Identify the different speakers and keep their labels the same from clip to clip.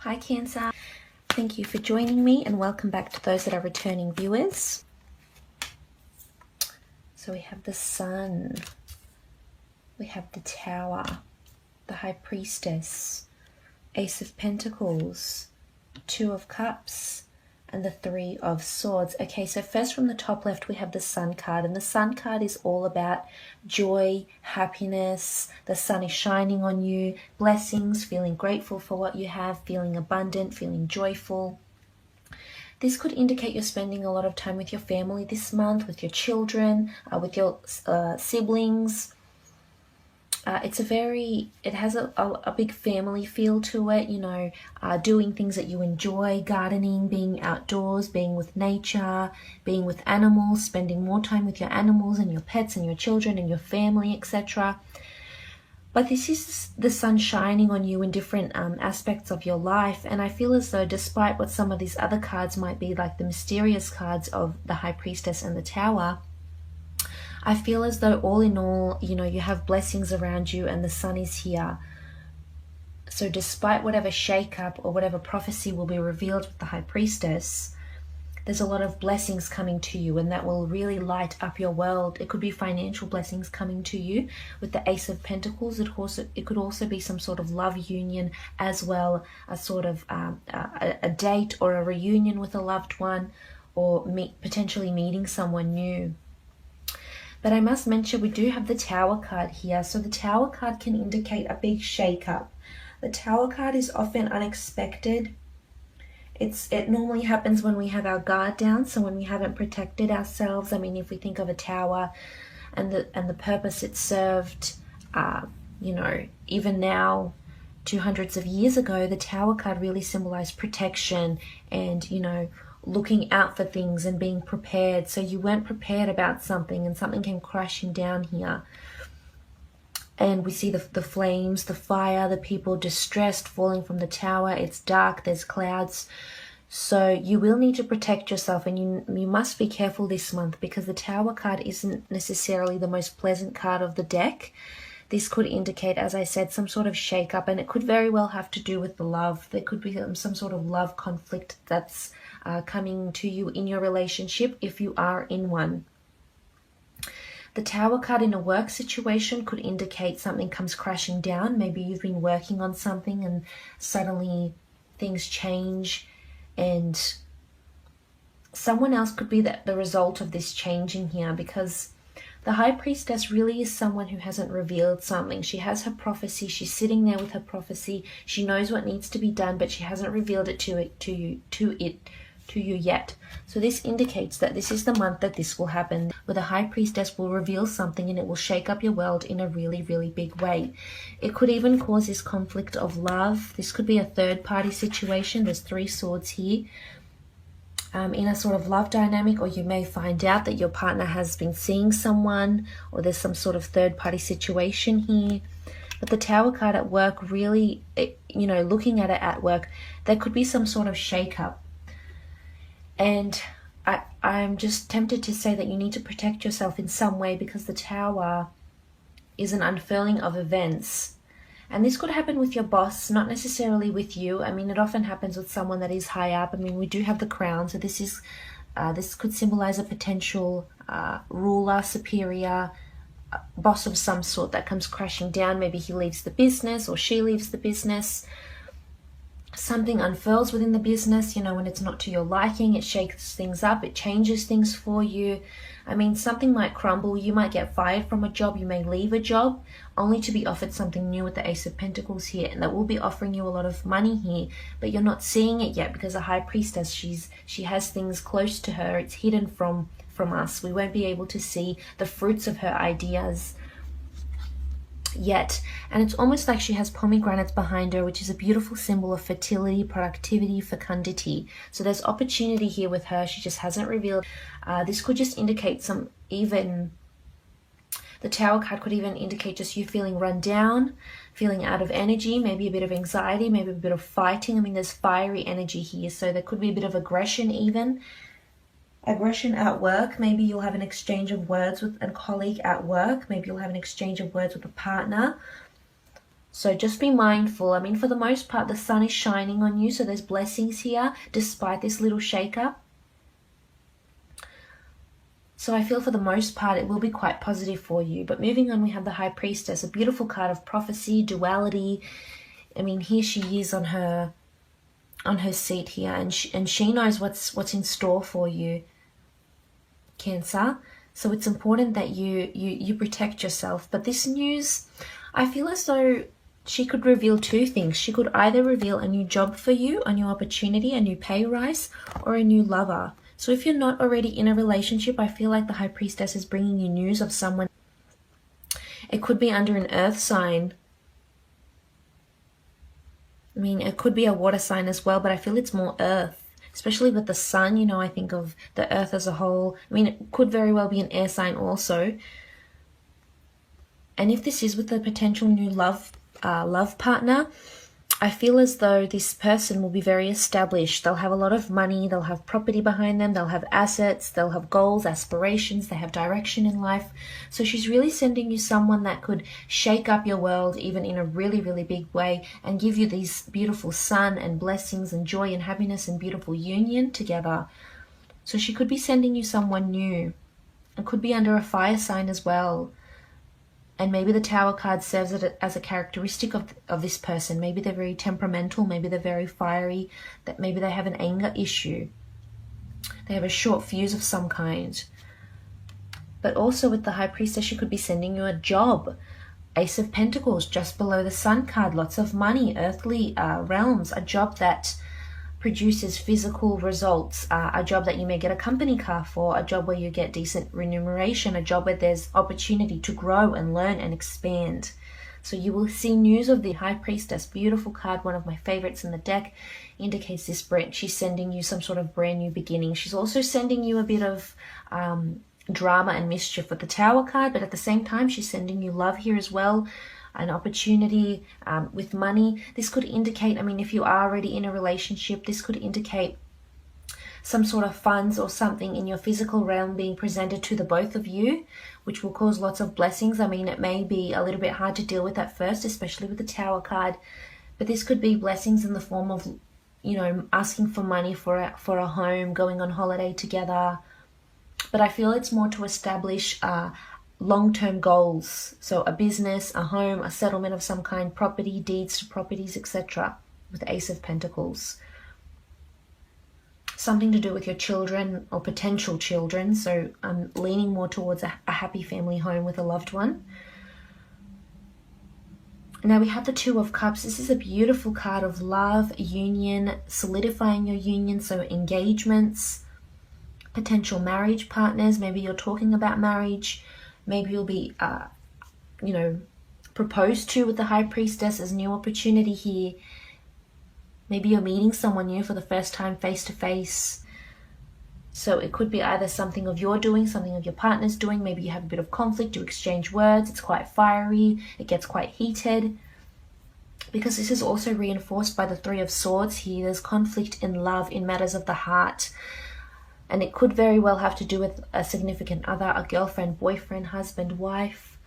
Speaker 1: Hi Cancer, thank you for joining me and welcome back to those that are returning viewers. So we have the Sun, we have the Tower, the High Priestess, Ace of Pentacles, Two of Cups, and the Three of Swords. Okay, so first from the top left we have the Sun card, and the Sun card is all about joy, happiness. The sun is shining on you, blessings, feeling grateful for what you have, feeling abundant, feeling joyful. This could indicate you're spending a lot of time with your family this month, with your children, with your siblings. It has a big family feel to it, you know, doing things that you enjoy, gardening, being outdoors, being with nature, being with animals, spending more time with your animals and your pets and your children and your family, etc. But this is the sun shining on you in different aspects of your life. And I feel as though despite what some of these other cards might be, like the mysterious cards of the High Priestess and the Tower, I feel as though all in all, you know, you have blessings around you and the sun is here. So despite whatever shake-up or whatever prophecy will be revealed with the High Priestess, there's a lot of blessings coming to you, and that will really light up your world. It could be financial blessings coming to you with the Ace of Pentacles. It could also be some sort of love union as well, a sort of a date or a reunion with a loved one, or potentially meeting someone new. But I must mention we do have the Tower card here. So the Tower card can indicate a big shake-up. The Tower card is often unexpected. It normally happens when we have our guard down, so when we haven't protected ourselves. I mean, if we think of a tower and the purpose it served, you know, even now, 200s of years ago, the Tower card really symbolized protection and, you know, looking out for things and being prepared. So you weren't prepared about something and something came crashing down here. And we see the flames, the fire, the people distressed falling from the tower. It's dark, there's clouds. So you will need to protect yourself, and you must be careful this month, because the Tower card isn't necessarily the most pleasant card of the deck. This could indicate, as I said, some sort of shake-up, and it could very well have to do with the love. There could be some sort of love conflict that's coming to you in your relationship, if you are in one. The Tower card in a work situation could indicate something comes crashing down. Maybe you've been working on something and suddenly things change, and someone else could be the result of this changing here, because the High Priestess really is someone who hasn't revealed something. She has her prophecy. She's sitting there with her prophecy. She knows what needs to be done, but she hasn't revealed it to you yet. So this indicates that this is the month that this will happen, where the High Priestess will reveal something and it will shake up your world in a really, really big way. It could even cause this conflict of love. This could be a third-party situation. There's Three Swords here. In a sort of love dynamic, or you may find out that your partner has been seeing someone, or there's some sort of third-party situation here. But the Tower card at work really, you know, looking at it at work, there could be some sort of shake-up. And I'm just tempted to say that you need to protect yourself in some way, because the Tower is an unfurling of events. And this could happen with your boss, not necessarily with you. I mean, it often happens with someone that is high up. I mean, we do have the Crown, so this could symbolize a potential ruler, superior, boss of some sort that comes crashing down. Maybe he leaves the business, or she leaves the business. Something unfurls within the business, you know, when it's not to your liking. It shakes things up, it changes things for you. I mean, something might crumble. You might get fired from a job, you may leave a job, only to be offered something new with the Ace of Pentacles here, and that will be offering you a lot of money here, but you're not seeing it yet, because the High Priestess, she has things close to her. It's hidden from us. We won't be able to see the fruits of her ideas yet. And it's almost like she has pomegranates behind her, which is a beautiful symbol of fertility, productivity, fecundity. So there's opportunity here with her. She just hasn't revealed. This could just indicate the Tower card could even indicate just you feeling run down, feeling out of energy, maybe a bit of anxiety, maybe a bit of fighting. I mean, there's fiery energy here, so there could be a bit of aggression even. Aggression at work. Maybe you'll have an exchange of words with a colleague at work. Maybe you'll have an exchange of words with a partner. So just be mindful. I mean, for the most part, the sun is shining on you, so there's blessings here despite this little shake-up. So I feel for the most part it will be quite positive for you. But moving on, we have the High Priestess, a beautiful card of prophecy, duality. I mean, here she is on her seat here, and she knows what's in store for you, Cancer. So it's important that you protect yourself. But this news, I feel as though she could reveal two things. She could either reveal a new job for you, a new opportunity, a new pay rise, or a new lover. So if you're not already in a relationship, I feel like the High Priestess is bringing you news of someone. It could be under an earth sign. I mean, it could be a water sign as well, but I feel it's more earth, especially with the sun. You know, I think of the earth as a whole. I mean, it could very well be an air sign also. And if this is with a potential new love partner, I feel as though this person will be very established. They'll have a lot of money, they'll have property behind them, they'll have assets, they'll have goals, aspirations, they have direction in life. So she's really sending you someone that could shake up your world even in a really, really big way and give you these beautiful sun and blessings and joy and happiness and beautiful union together. So she could be sending you someone new. It could be under a fire sign as well. And maybe the Tower card serves it as a characteristic of this person. Maybe they're very temperamental, maybe they're very fiery, that maybe they have an anger issue. They have a short fuse of some kind. But also with the High Priestess, she could be sending you a job. Ace of Pentacles just below the Sun card, lots of money, earthly realms, a job that produces physical results, a job that you may get a company car for, a job where you get decent remuneration, a job where there's opportunity to grow and learn and expand. So you will see news of the High Priestess, beautiful card, one of my favorites in the deck, indicates this branch. She's sending you some sort of brand new beginning. She's also sending you a bit of drama and mischief with the Tower card, but at the same time she's sending you love here as well, an opportunity with money. This could indicate, I mean, if you are already in a relationship, this could indicate some sort of funds or something in your physical realm being presented to the both of you, which will cause lots of blessings. I mean, it may be a little bit hard to deal with at first, especially with the Tower card, but this could be blessings in the form of, you know, asking for money for a home, going on holiday together. But I feel it's more to establish long-term goals, so a business, a home, a settlement of some kind, property, deeds to properties, etc. with Ace of Pentacles. Something to do with your children or potential children, so I'm leaning more towards a happy family home with a loved one. Now we have the Two of Cups. This is a beautiful card of love, union, solidifying your union, so engagements, potential marriage partners. Maybe you're talking about marriage. Maybe you'll be, you know, proposed to with the High Priestess as new opportunity here. Maybe you're meeting someone new for the first time face to face. So it could be either something of your doing, something of your partner's doing. Maybe you have a bit of conflict, you exchange words. It's quite fiery. It gets quite heated. Because this is also reinforced by the Three of Swords here. There's conflict in love, in matters of the heart. And it could very well have to do with a significant other, a girlfriend, boyfriend, husband, wife.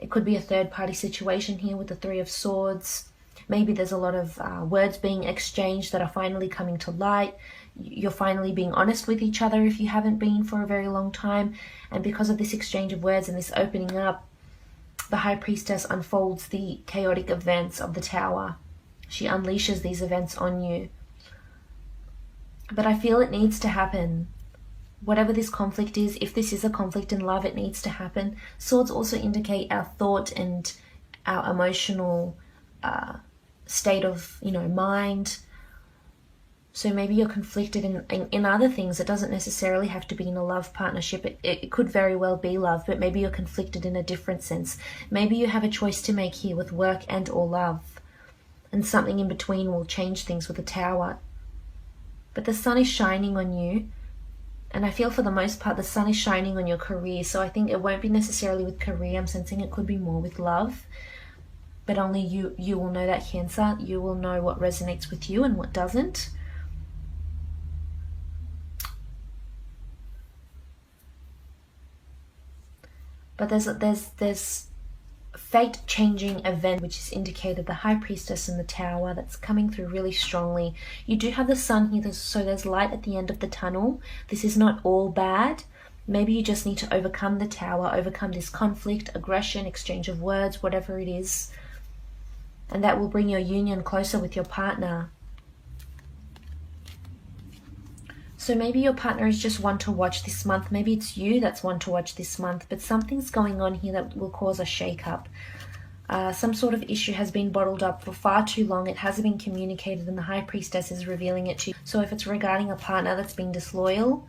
Speaker 1: It could be a third-party situation here with the Three of Swords. Maybe there's a lot of words being exchanged that are finally coming to light. You're finally being honest with each other if you haven't been for a very long time. And because of this exchange of words and this opening up, the High Priestess unfolds the chaotic events of the Tower. She unleashes these events on you. But I feel it needs to happen. Whatever this conflict is, if this is a conflict in love, it needs to happen. Swords also indicate our thought and our emotional state of, you know, mind. So maybe you're conflicted in other things. It doesn't necessarily have to be in a love partnership. It could very well be love, but maybe you're conflicted in a different sense. Maybe you have a choice to make here with work and or love. And something in between will change things with the Tower. But the sun is shining on you. And I feel for the most part, the sun is shining on your career. So I think it won't be necessarily with career. I'm sensing it could be more with love. But only you will know that, Cancer. You will know what resonates with you and what doesn't. But there's fate-changing event, which is indicated the High Priestess and the Tower, that's coming through really strongly. You do have the Sun here, so there's light at the end of the tunnel. This is not all bad. Maybe you just need to overcome the Tower, overcome this conflict, aggression, exchange of words, whatever it is. And that will bring your union closer with your partner. So maybe your partner is just one to watch this month. Maybe it's you that's one to watch this month. But something's going on here that will cause a shake-up. Some sort of issue has been bottled up for far too long. It hasn't been communicated, and the High Priestess is revealing it to you. So if it's regarding a partner that's been disloyal,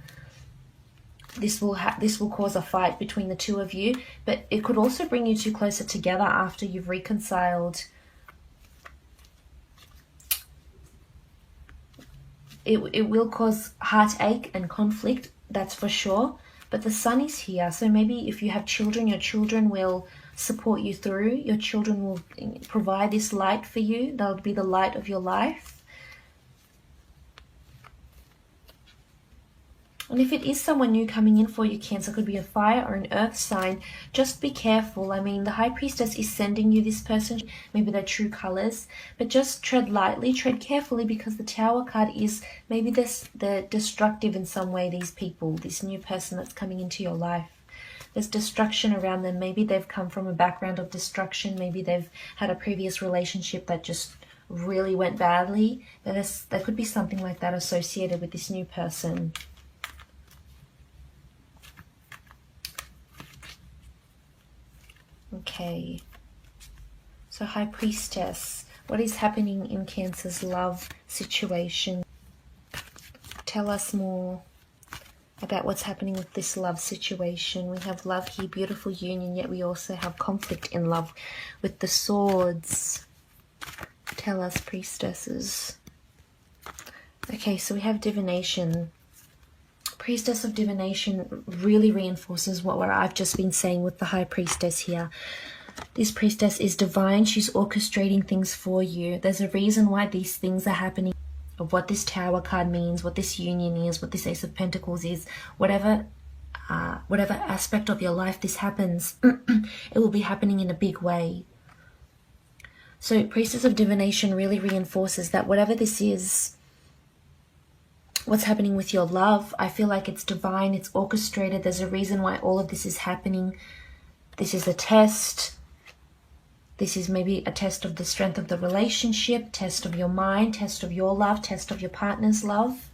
Speaker 1: this will cause a fight between the two of you. But it could also bring you two closer together after you've reconciled. It will cause heartache and conflict, that's for sure. But the Sun is here, so maybe if you have children, your children will support you through. Your children will provide this light for you. They'll be the light of your life. And if it is someone new coming in for you, Cancer, could be a fire or an earth sign, just be careful. I mean, the High Priestess is sending you this person, maybe their true colors, but just tread lightly, tread carefully, because the Tower card is maybe they're destructive in some way, these people, this new person that's coming into your life. There's destruction around them. Maybe they've come from a background of destruction. Maybe they've had a previous relationship that just really went badly. But there could be something like that associated with this new person. Okay, so High Priestess, what is happening in Cancer's love situation? Tell us more about what's happening with this love situation. We have love here, beautiful union, yet we also have conflict in love with the swords. Tell us, priestesses. Okay, so we have divination. Priestess of divination really reinforces what I've just been saying with the High Priestess here. This priestess is divine. She's orchestrating things for you. There's a reason why these things are happening, of what this Tower card means, what this union is, what this Ace of Pentacles is, whatever aspect of your life this happens, it will be happening in a big way. So Priestess of divination really reinforces that whatever this is, what's happening with your love, I feel like it's divine, it's orchestrated. There's a reason why all of this is happening. This is a test. This is maybe a test of the strength of the relationship, test of your mind, test of your love, test of your partner's love.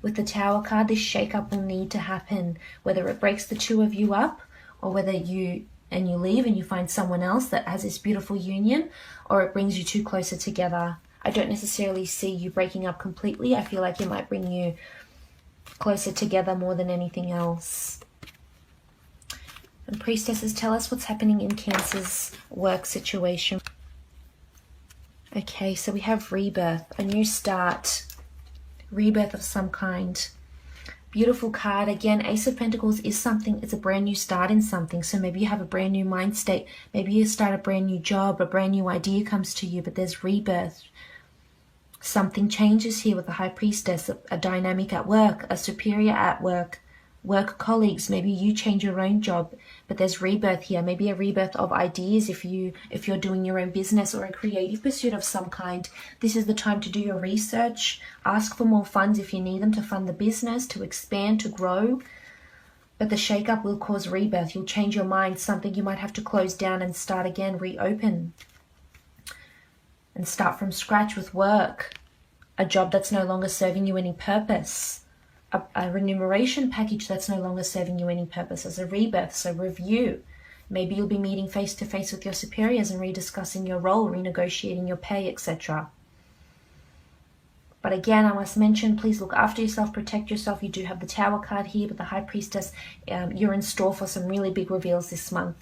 Speaker 1: With the Tower card, this shake-up will need to happen, whether it breaks the two of you up, or whether you leave and you find someone else that has this beautiful union, or it brings you two closer together. I don't necessarily see you breaking up completely. I feel like it might bring you closer together more than anything else. And priestesses, tell us what's happening in Cancer's work situation. Okay, so we have rebirth, a new start, rebirth of some kind. Beautiful card. Again, Ace of Pentacles is something, it's a brand new start in something. So maybe you have a brand new mind state. Maybe you start a brand new job, a brand new idea comes to you, but there's rebirth. Something changes here with the High Priestess, a dynamic at work, a superior at work, work colleagues. Maybe you change your own job, but there's rebirth here. Maybe a rebirth of ideas if you're doing your own business or a creative pursuit of some kind. This is the time to do your research. Ask for more funds if you need them to fund the business, to expand, to grow. But the shake-up will cause rebirth. You'll change your mind. Something you might have to close down and start again, reopen. And start from scratch with work, a job that's no longer serving you any purpose, a remuneration package that's no longer serving you any purpose, as a rebirth, so review. Maybe you'll be meeting face to face with your superiors and rediscussing your role, renegotiating your pay, etc. But again, I must mention, please look after yourself, protect yourself. You do have the Tower card here, but the High Priestess, you're in store for some really big reveals this month.